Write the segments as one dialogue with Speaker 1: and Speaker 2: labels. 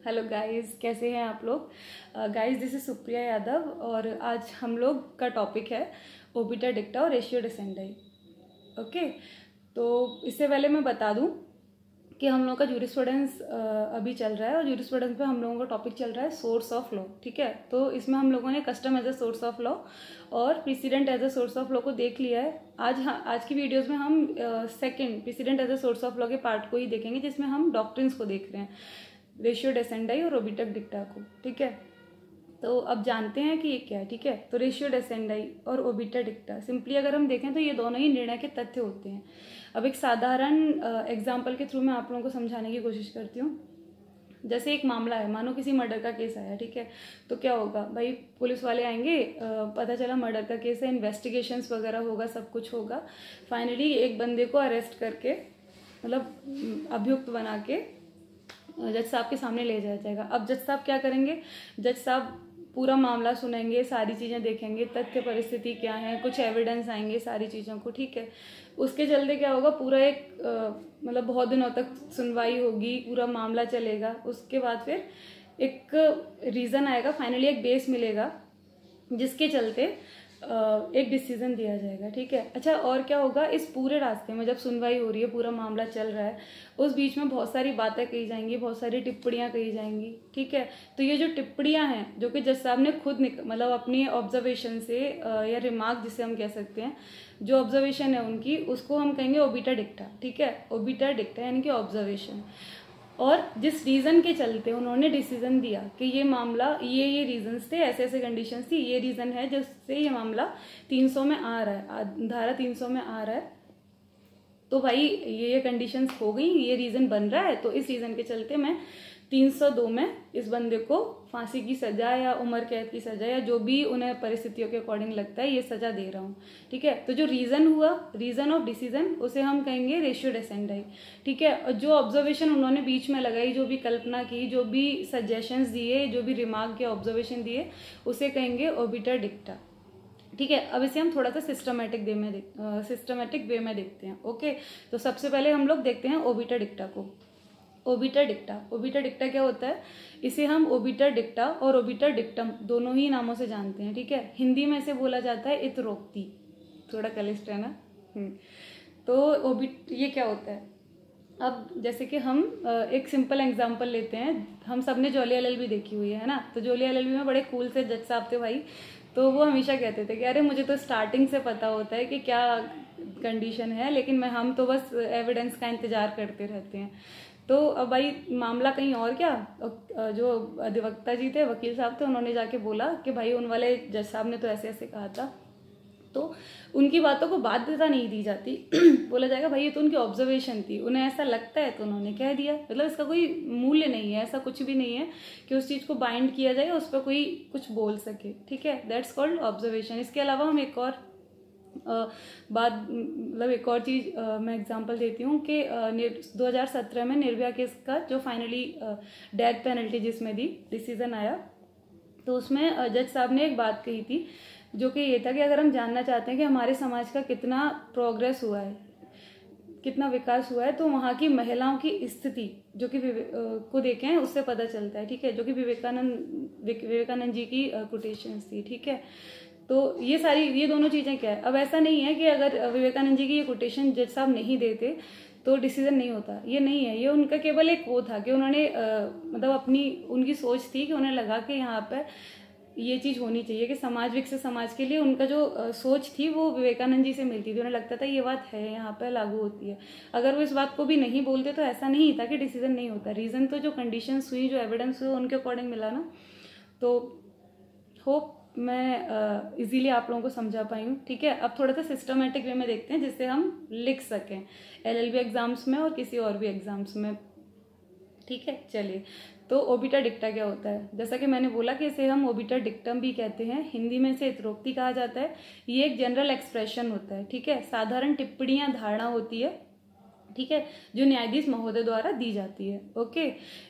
Speaker 1: Hello guys, कैसे हैं आप लोग। Guys, this is Supriya Yadav और आज हम लोग का टॉपिक है ओबिटा डिक्टा और रेशियो डिसेंडाई। ओके, तो इससे पहले मैं बता दूं कि हम लोगों का जूरिस्प्रूडेंस अभी चल रहा है और जूरिस्प्रूडेंस पे हम लोगों का टॉपिक चल रहा है सोर्स ऑफ लॉ। ठीक है, तो इसमें हम लोगों ने custom as a source of law और precedent as a source of law को देख लिया है। आज की वीडियोस में हम second precedent as a source of law के पार्ट को ही देखेंगे, जिसमें हम डॉक्ट्रिन्स को देख रहे हैं, रेशियो डिसेंडाई और ओबिटा डिक्टा को। ठीक है, तो अब जानते हैं कि ये क्या है। ठीक है, तो रेशियो डिसेंडाई और ओबिटा डिक्टा सिंपली अगर हम देखें तो ये दोनों ही निर्णय के तथ्य होते हैं। अब एक साधारण एग्जाम्पल के थ्रू मैं आप लोगों को समझाने की कोशिश करती हूँ। जैसे एक मामला है, मानो किसी मर्डर का केस आया। ठीक है, तो क्या होगा भाई, पुलिस वाले आएंगे, पता चला मर्डर का केस है, इन्वेस्टिगेशंस वगैरह होगा, सब कुछ होगा। फाइनली एक बंदे को अरेस्ट करके, मतलब अभियुक्त बना के जज साहब के सामने ले जाया जाएगा। अब जज साहब क्या करेंगे, जज साहब पूरा मामला सुनेंगे, सारी चीज़ें देखेंगे, तथ्य परिस्थिति क्या है, कुछ एविडेंस आएंगे, सारी चीज़ों को। ठीक है, उसके चलते क्या होगा, पूरा एक मतलब बहुत दिनों तक सुनवाई होगी, पूरा मामला चलेगा। उसके बाद फिर एक रीज़न आएगा, फाइनली एक बेस मिलेगा जिसके चलते एक डिसीजन दिया जाएगा। ठीक है, अच्छा, और क्या होगा, इस पूरे रास्ते में जब सुनवाई हो रही है, पूरा मामला चल रहा है, उस बीच में बहुत सारी बातें कही जाएंगी, बहुत सारी टिप्पणियां कही जाएंगी। ठीक है, तो ये जो टिप्पणियां हैं जो कि जज साहब ने खुद मतलब अपनी ऑब्जर्वेशन से या रिमार्क जिसे हम कह सकते हैं, जो ऑब्जर्वेशन है उनकी, उसको हम कहेंगे ओबिटा डिक्टा। ठीक है, ओबिटा डिक्टा यानी कि ऑब्जर्वेशन। और जिस रीज़न के चलते उन्होंने डिसीजन दिया कि ये मामला, ये रीजंस थे, ऐसे ऐसे कंडीशंस थी, ये रीज़न है जिससे ये मामला 300 में आ रहा है, धारा 300 में आ रहा है, तो भाई ये कंडीशंस हो गई, ये रीज़न बन रहा है, तो इस रीज़न के चलते मैं 302 में इस बंदे को फांसी की सजा या उम्र कैद की सजा या जो भी उन्हें परिस्थितियों के अकॉर्डिंग लगता है, ये सजा दे रहा हूँ। ठीक है, तो जो रीज़न हुआ, रीज़न ऑफ डिसीजन, उसे हम कहेंगे रेशियो डिसेंडाई। ठीक है, और जो ऑब्जर्वेशन उन्होंने बीच में लगाई, जो भी कल्पना की, जो भी सजेशंस दिए, जो भी रिमार्क या ऑब्जर्वेशन दिए, उसे कहेंगे ओबिटा डिक्टा। ठीक है, अब इसे हम थोड़ा सा सिस्टमेटिक वे में देखते हैं। ओके, तो सबसे पहले हम लोग देखते हैं ओबिटा डिक्टा को। ओबिटा डिक्टा क्या होता है, इसे हम ओबिटा डिक्टा और ओबिटा डिक्टम दोनों ही नामों से जानते हैं। ठीक है, हिंदी में इसे बोला जाता है इतरोक्ति, थोड़ा कलिष्ट है ना। तो ये क्या होता है, अब जैसे कि हम एक सिंपल एग्जांपल लेते हैं। हम सब ने जोली एलएलबी देखी हुई है ना, तो जोली एलएलबी में बड़े कूल से जज साहब थे भाई, तो वो हमेशा कहते थे कि अरे मुझे तो स्टार्टिंग से पता होता है कि क्या कंडीशन है, लेकिन हम तो बस एविडेंस का इंतजार करते रहते हैं। तो अब भाई मामला कहीं और, क्या जो अधिवक्ता जी थे, वकील साहब थे, उन्होंने जाके बोला कि भाई उन वाले जज साहब ने तो ऐसे ऐसे कहा था, तो उनकी बातों को बाध्यता नहीं दी जाती। बोला जाएगा भाई ये तो उनकी ऑब्जर्वेशन थी, उन्हें ऐसा लगता है तो उन्होंने कह दिया, मतलब इसका कोई मूल्य नहीं है, ऐसा कुछ भी नहीं है कि उस चीज़ को बाइंड किया जाए, उस पर कोकोई कुछ बोल सके। ठीक है, दैट्स कॉल्ड ऑब्जर्वेशन। इसके अलावा हम एक और बात, मतलब एक और चीज़ मैं एग्जांपल देती हूँ कि 2017 में निर्भया केस का जो फाइनली डेथ पेनल्टी जिसमें दी डिसीजन आया, तो उसमें जज साहब ने एक बात कही थी, जो कि ये था कि अगर हम जानना चाहते हैं कि हमारे समाज का कितना प्रोग्रेस हुआ है, कितना विकास हुआ है, तो वहाँ की महिलाओं की स्थिति जो कि को देखें, उससे पता चलता है। ठीक है, जो कि विवेकानंद जी की कोटेशंस थी। ठीक है, तो ये दोनों चीज़ें क्या है, अब ऐसा नहीं है कि अगर विवेकानंद जी की ये कोटेशन जज साहब नहीं देते तो डिसीजन नहीं होता, ये नहीं है। ये उनका केवल एक वो था कि उन्होंने मतलब उनकी सोच थी कि उन्हें लगा कि यहाँ पे ये चीज़ होनी चाहिए कि समाज विकसित समाज के लिए उनका जो सोच थी वो विवेकानंद जी से मिलती थी। उन्हें लगता था ये बात है, यहाँ पे लागू होती है। अगर वो इस बात को भी नहीं बोलते तो ऐसा नहीं था कि डिसीजन नहीं होता। रीज़न तो जो कंडीशंस हुई, जो एविडेंस हुआ, उनके अकॉर्डिंग मिला ना। तो होप मैं इजीली आप लोगों को समझा पाई हूँ। ठीक है, अब थोड़ा सा सिस्टमेटिक वे में देखते हैं जिससे हम लिख सकें एलएलबी एग्जाम्स में और किसी और भी एग्जाम्स में। ठीक है, चलिए, तो ओबिटा डिक्टा क्या होता है, जैसा कि मैंने बोला कि इसे हम ओबिटा डिक्टम भी कहते हैं, हिंदी में इसे इतरोक्ति कहा जाता है। ये एक जनरल एक्सप्रेशन होता है। ठीक है, साधारण टिप्पणियां, धारणा होती है। ठीक है, जो न्यायाधीश महोदय द्वारा दी जाती है। ओके,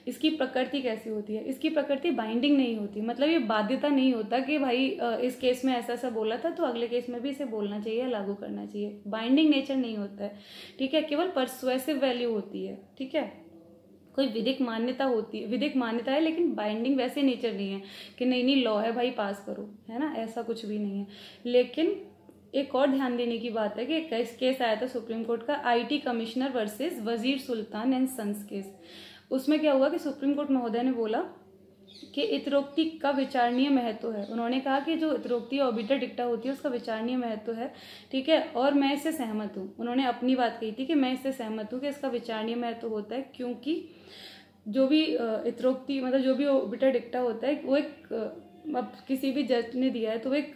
Speaker 1: इसकी प्रकृति कैसी होती है, इसकी प्रकृति बाइंडिंग नहीं होती, मतलब ये बाध्यता नहीं होता कि भाई इस केस में ऐसा ऐसा बोला था तो अगले केस में भी इसे बोलना चाहिए, लागू करना चाहिए। बाइंडिंग नेचर नहीं होता है। ठीक है, केवल परसुएसिव वैल्यू होती है। ठीक है, कोई विधिक मान्यता होती है, विधिक मान्यता है लेकिन बाइंडिंग वैसे नेचर नहीं है कि नहीं नहीं लॉ है भाई पास करो, है ना, ऐसा कुछ भी नहीं है। लेकिन एक और ध्यान देने की बात है कि एक केस आया था सुप्रीम कोर्ट का, आईटी कमिश्नर वर्सेस वजीर सुल्तान एंड सन्स केस। उसमें क्या हुआ कि सुप्रीम कोर्ट महोदय ने बोला कि इतरोक्ति का विचारणीय महत्व है। उन्होंने कहा कि जो इतरोक्ति ऑबिटर डिक्टा होती है उसका विचारणीय महत्व है, ठीक है, और मैं इससे सहमत हूँ। उन्होंने अपनी बात कही थी कि मैं इससे सहमत हूँ कि इसका विचारणीय महत्व होता है, क्योंकि जो भी इतरोक्ति मतलब जो भी ऑबिटर डिक्टा होता है वो एक अब किसी भी जज ने दिया है तो वो एक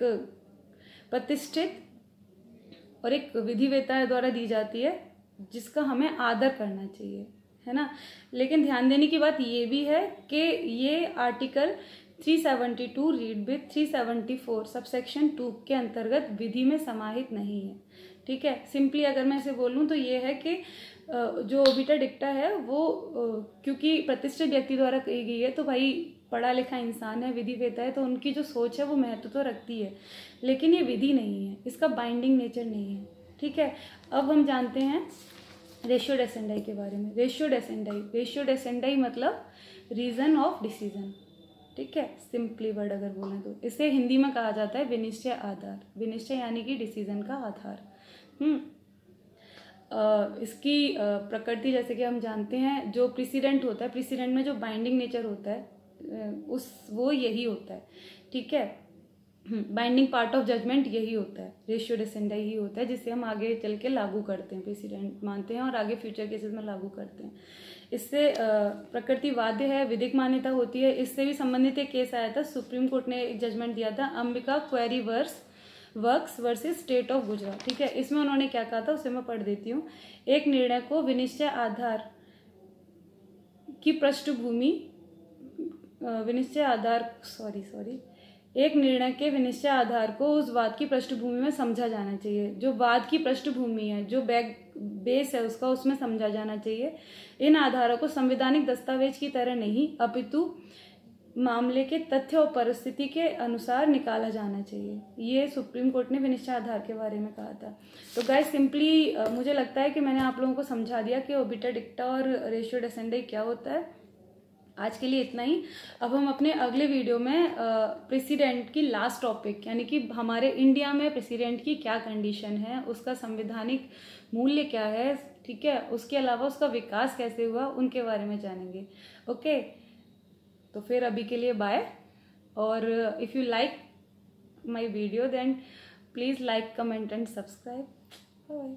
Speaker 1: प्रतिष्ठित और एक विधिवेता द्वारा दी जाती है जिसका हमें आदर करना चाहिए, है ना। लेकिन ध्यान देने की बात ये भी है कि ये आर्टिकल 372 रीड विथ 374 सबसेक्शन 2 के अंतर्गत विधि में समाहित नहीं है, ठीक है। सिंपली अगर मैं इसे बोलूँ तो ये है कि जो ओबिटा डिक्टा है वो क्योंकि प्रतिष्ठित व्यक्ति द्वारा कही गई है तो भाई पढ़ा लिखा इंसान है, विधि वेता है, तो उनकी जो सोच है वो महत्व तो रखती है, लेकिन ये विधि नहीं है, इसका बाइंडिंग नेचर नहीं है, ठीक है। अब हम जानते हैं रेशियो डेसेंडाई के बारे में। रेशियो डेसेंडाई मतलब रीजन ऑफ डिसीजन, ठीक है, सिंपली वर्ड अगर बोलें तो इसे हिंदी में कहा जाता है विनिश्चय आधार। विनिश्चय यानी कि डिसीजन का आधार। इसकी प्रकृति जैसे कि हम जानते हैं, जो प्रेसिडेंट होता है, प्रेसिडेंट में जो बाइंडिंग नेचर होता है वो यही होता है, ठीक है। बाइंडिंग पार्ट ऑफ जजमेंट यही होता है, रेशियो डेसेंडाई ही होता है, जिसे हम आगे चल के लागू करते हैं, प्रेसिडेंट मानते हैं और आगे फ्यूचर केसेस में लागू करते हैं। इससे प्रकृति वाद्य है, विधिक मान्यता होती है। इससे भी संबंधित एक केस आया था, सुप्रीम कोर्ट ने एक जजमेंट दिया था, Ambika query works versus state of Gujarat, ठीक है। इसमें उन्होंने क्या कहा था उसे मैं पढ़ देती हूँ। एक निर्णय को विनिश्चय आधार की पृष्ठभूमि एक निर्णय के विनिश्चय आधार को उस वाद की पृष्ठभूमि में समझा जाना चाहिए। जो वाद की पृष्ठभूमि है, जो बेस है उसका, उसमें समझा जाना चाहिए। इन आधारों को संवैधानिक दस्तावेज की तरह नहीं अपितु मामले के तथ्य और परिस्थिति के अनुसार निकाला जाना चाहिए। ये सुप्रीम कोर्ट ने विनिश्चय आधार के बारे में कहा था। तो गाइस सिंपली मुझे लगता है कि मैंने आप लोगों को समझा दिया कि ओबिटा डिक्टा और रेशियो डेसेंडाई क्या होता है। आज के लिए इतना ही। अब हम अपने अगले वीडियो में प्रेसिडेंट की लास्ट टॉपिक, यानी कि हमारे इंडिया में प्रेसिडेंट की क्या कंडीशन है, उसका संवैधानिक मूल्य क्या है, ठीक है, उसके अलावा उसका विकास कैसे हुआ, उनके बारे में जानेंगे। ओके, तो फिर अभी के लिए बाय। और if you like my video then please like, comment and subscribe. Bye.